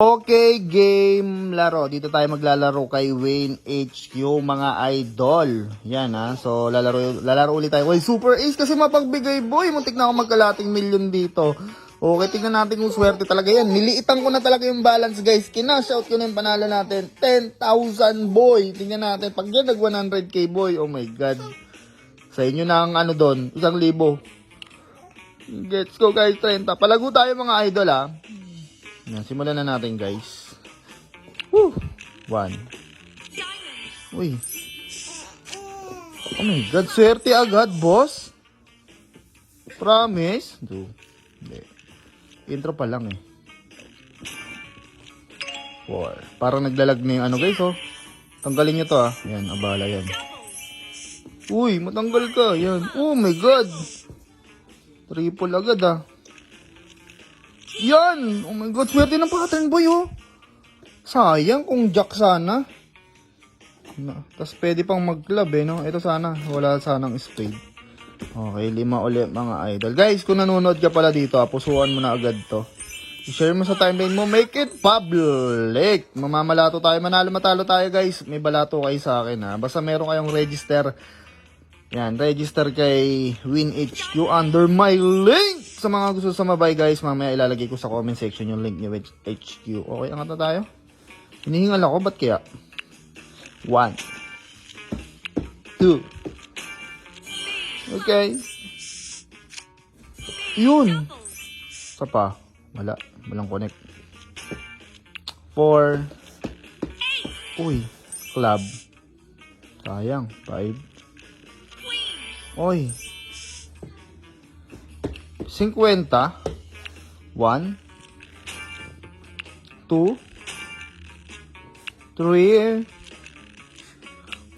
Okay, game laro. Dito tayo maglalaro kay Wayne HQ, mga idol. Yan ha. So, lalaro ulit tayo. Well, Super Ace kasi mapagbigay, boy. Muntik na ako magkalating milyon dito. Okay, tingnan natin kung swerte talaga yan. Niliitan ko na talaga yung balance, guys. Kina-shout ko na yung panalo natin. 10,000, boy. Tingnan natin. Pag yan, nag 100k, boy. Oh my God. Sa inyo na ang ano doon. 1,000. Let's go, guys. 30. Palago tayo, mga idol, ha. Yan, simulan na natin, guys. Woo! 1. Uy. Oh my God, swerte agad, boss. Promise? 2. Hindi. Intro pa lang eh. 4. Parang naglalag na yung ano, guys, oh. Tanggalin nyo to, ah. Yan, abala yan. Uy, matanggal ka. Yan. Oh my God. Triple agad, ah. Yan! Oh my God, swerte ng pattern, boy, oh. Sayang kung jack sana. Tapos pwede pang mag-club, eh, no? Ito sana, wala sanang spade. Okay, 5 ulit, mga idol. Guys, kung nanonood ka pala dito, pusuan mo na agad to. I-share mo sa timeline mo, make it public. Mamamalato tayo, manalo matalo tayo, guys. May balato kayo sa akin, ha. Basta meron kayong register. Yan, register kay WinHQ under my link. Sa mga gusto sumabay, guys, mamaya ilalagay ko sa comment section yung link ni WinHQ. Okay, angat na tayo. Hinihingal ako, ba't kaya? 1 2. Okay. Yun. Isa pa. Walang connect. 4. Uy, club. Sayang, 5. Oy. 50. 1 2 3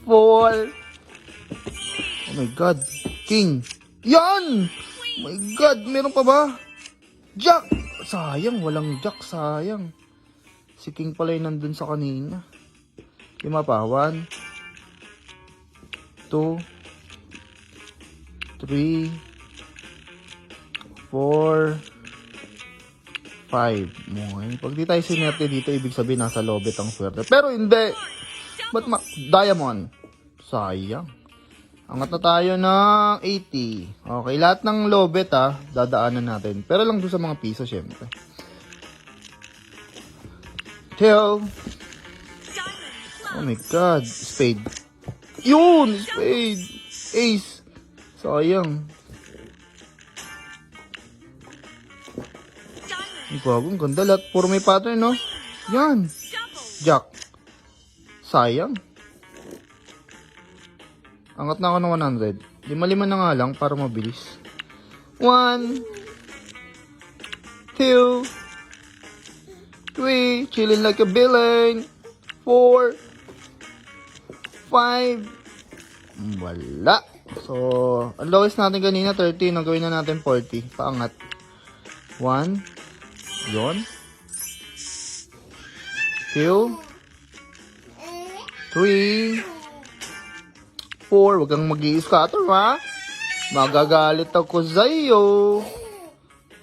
4. Oh my God. King. Yan! Oh my God, meron pa ba? Jack! Sayang, walang jack, sayang. Si King pala yung nandun sa kanina. 5 pa. 1 2 3 4 5. Okay. Pag di tayo sinerte dito, ibig sabihin nasa lobet ang swerte. Pero hindi. Ba't diamond? Sayang. Angat na tayo ng 80. Okay, lahat ng lobet, ha, dadaanan natin. Pero lang doon sa mga piso, syempre. Chill. Oh my God. Spade. Yun! Spade. Ace. Sayang. Ang bagong ganda. Lahat puro may pattern, no? Yan. Jack. Sayang. Angat na ako ng 100. 5 na nga lang para mabilis. 1 2 3. Chilling like a villain. 4 5. Wala. So, ang lowest natin kanina 30. Nang gawin na natin 40. Paangat. 1. Yun. 2 3 4. Huwag kang mag-i-scatter, ha? Magagalit ako sa'yo.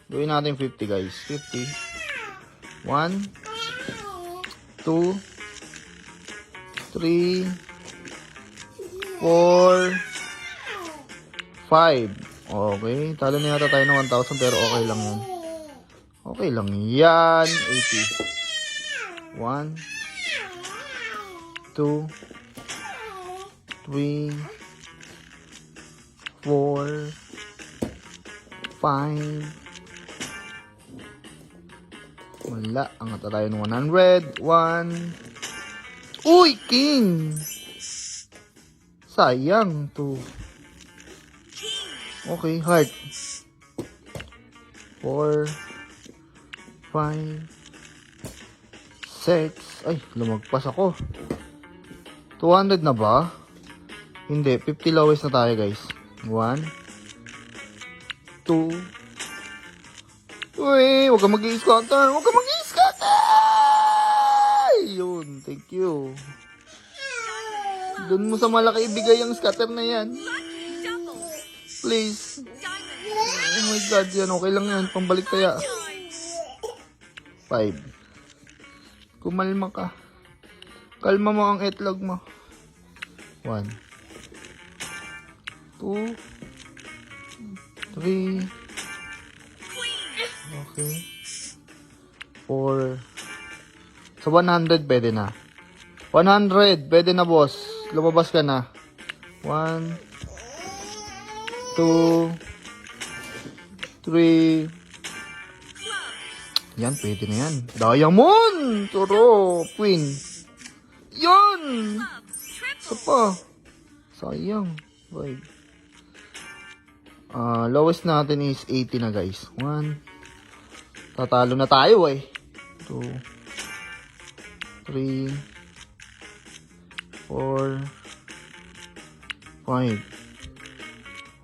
Gawin natin 50, guys. 50. 1 2 3 4 5. Okay. Talo na yata tayo ng 1,000 pero okay lang yan. Okay lang yan. 80. 1 2 3 4 5. Wala. Angat na tayo ng 100. 1. Uy, King! Sayang. 2. Okay, heart. 4 5 6. Ay, lumagpas ako. 200 na ba? Hindi, 50 lowest na tayo, guys. 1 2. Uy, huwag kang mag-i-scatter. Huwag kang mag-i-scatter! Yun, thank you. Doon mo sa malaki ibigay ang scatter na yan. Please. Oh my God, yan. Okay lang yan. Pambalik kaya. 5. Kumalma ka. Kalma mo ang itlog mo. 1, 2, 3. Okay. 4. Sa 100, pwede na. 100, pwede na, boss. Lumabas ka na. 1, 2, 3. Yan, pwede na yan. Diamond! Turo! Queen. Yan! Isa pa. Sayang. 5. Lowest natin is 80 na, guys. 1. Tatalo na tayo, eh. 2, 3, 4, 5.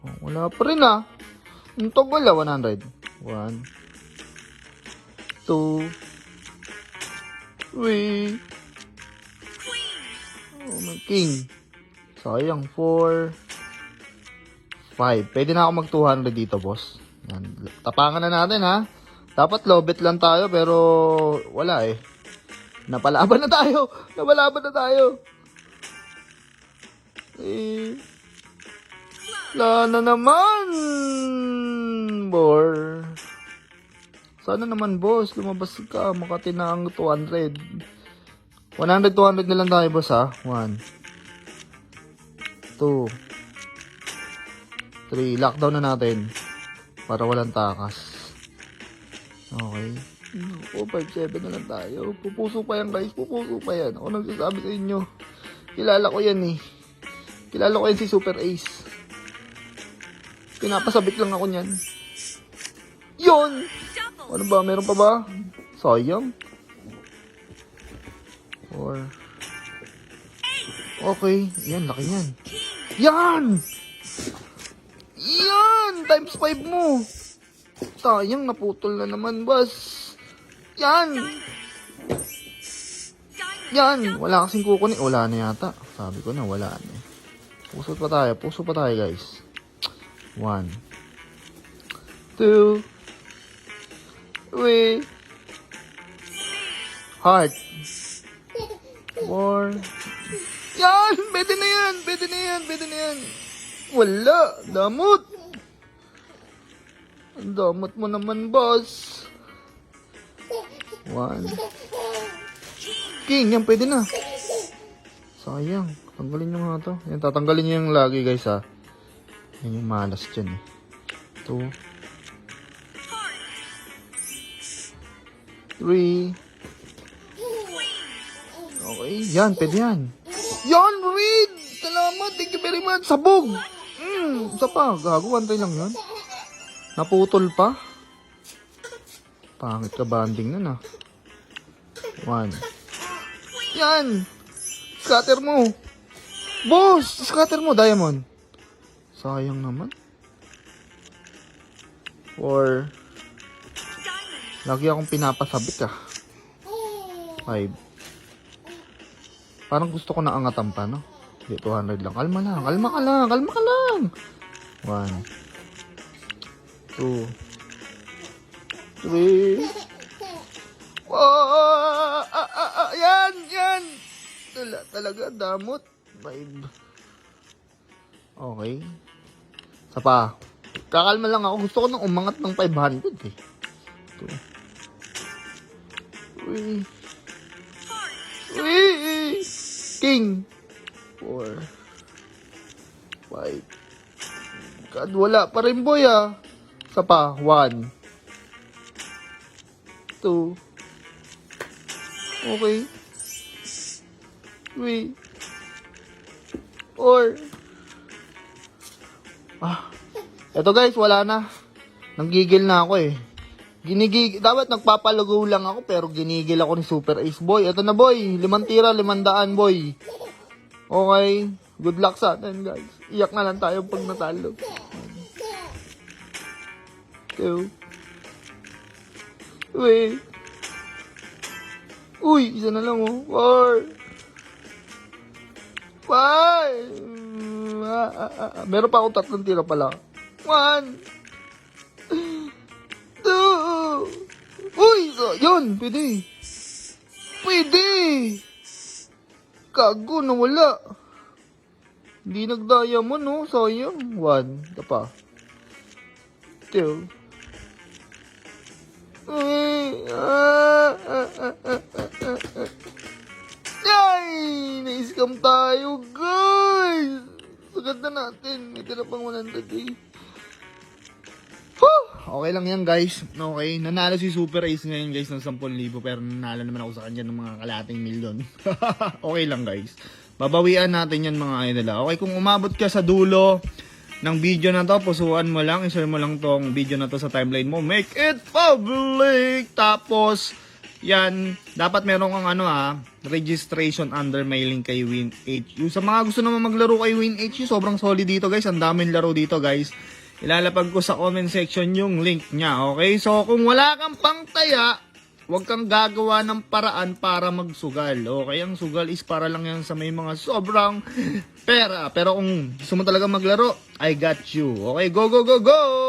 Oh, wala pa rin, ah. Ang tagal, 100. 1, 2, 3. Oh, my king. Sayang, 4, 5. Pwede na ako mag 200 dito, boss. Yan. Tapangan na natin, ha. Dapat low bet lang tayo, pero wala, eh. Napalaban na tayo. Napalaban na tayo. Eh. Wala na naman. Bor. Sana naman, boss. Lumabas ka. Makati na ang 200. 100, 200 na lang tayo, boss, ha. 1, 2, 3. Lockdown na natin. Para walang takas. Okay. O, 5-7 na lang tayo. Pupuso pa yan, guys. Pupuso pa yan. Ako nagsasabi sa inyo. Kilala ko yan, eh. Kilala ko yan si Super Ace. Pinapasabik lang ako niyan. Yun! Ano ba? Meron pa ba? Sayang. 4. Okay. Yan, laki yan. Yan! Yan! Times 5 mo. Sayang, naputol na naman, boss. Yan! Yan! Wala kasing kukunin. Wala na yata. Sabi ko na, wala na. Puso pa tayo. Puso pa tayo, guys. 1, 2, 3. Heart. 4. Yan! Pwede na yan! Pwede na yan! Pwede na yan! Wala! Damot! Ang damot mo naman, boss. 1. King, yan pwede na. Sayang. Tanggalin nyo nga to. Yan, tatanggalin nyo yung lagi, guys, ha. Yan yung malas dyan, eh. 2, 3. Okay, yan, pwede yan. Yan, Reed! Salamat, thank you very much. Sabog! Isa pa, gago, antay lang yan. Naputol pa. Pangit ka banding nun, ah. 1. Yan! Scatter mo! Boss! Scatter mo, Diamond. Sayang naman. 4. Lagi akong pinapasabik, ah. 5. Parang gusto ko na angatan pa, no? Hindi, 200 lang. Kalma lang. Kalma ka lang. Kalma ka lang. 1. 2, 3. Yan, yan. Talaga, damot. 5. Okay. Isa pa. Kakalma lang ako. Gusto ko nang umangat ng 500, eh. 2, 3. King. 4, 5. God, wala pa rin, boy, ah. Isa pa, 1, 2. Okay. 3, 4. Eto, guys, wala na. Nanggigil na ako, eh. Dapat nagpapalugo lang ako, pero ginigil ako ni Super Ace, boy. Eto na, boy. 5 tira, 500, boy. Okay. Good luck sa atin, guys. Iyak na lang tayo pag natalo. 2, 3. Uy, isa na lang, oh. 4, 5. Meron pa akong 3 tira pala. 1, 2. Uy, so, yun, pwede. Pwede. Kago, nawala. Hindi nag-diamond, no? Sayang. 1. Ito pa. 2. Ay! Na-scam tayo, guys! Sagad na natin. May tira pang 100 eh. Okay lang yan, guys. Okay, nanalo si Super Ace ngayon, guys, ng 10,000, pero nanalo naman ako sa kanya ng mga kalating milyon. Okay lang, guys. Babawian natin yan, mga idol. Okay, kung umabot ka sa dulo ng video na to, pusuan mo lang, i-share mo lang tong video na to sa timeline mo. Make it public! Tapos, yan, dapat meron kang registration under my link kay WinHU. Sa mga gusto naman maglaro kay WinHU, sobrang solid dito, guys. Ang daming laro dito, guys. Ilalapag ko sa comment section yung link niya, okay? So, kung wala kang pangtaya, huwag kang gagawa ng paraan para magsugal, okay? Ang sugal is para lang yan sa may mga sobrang pera. Pero kung gusto mo talaga maglaro, I got you. Okay, go, go, go, go!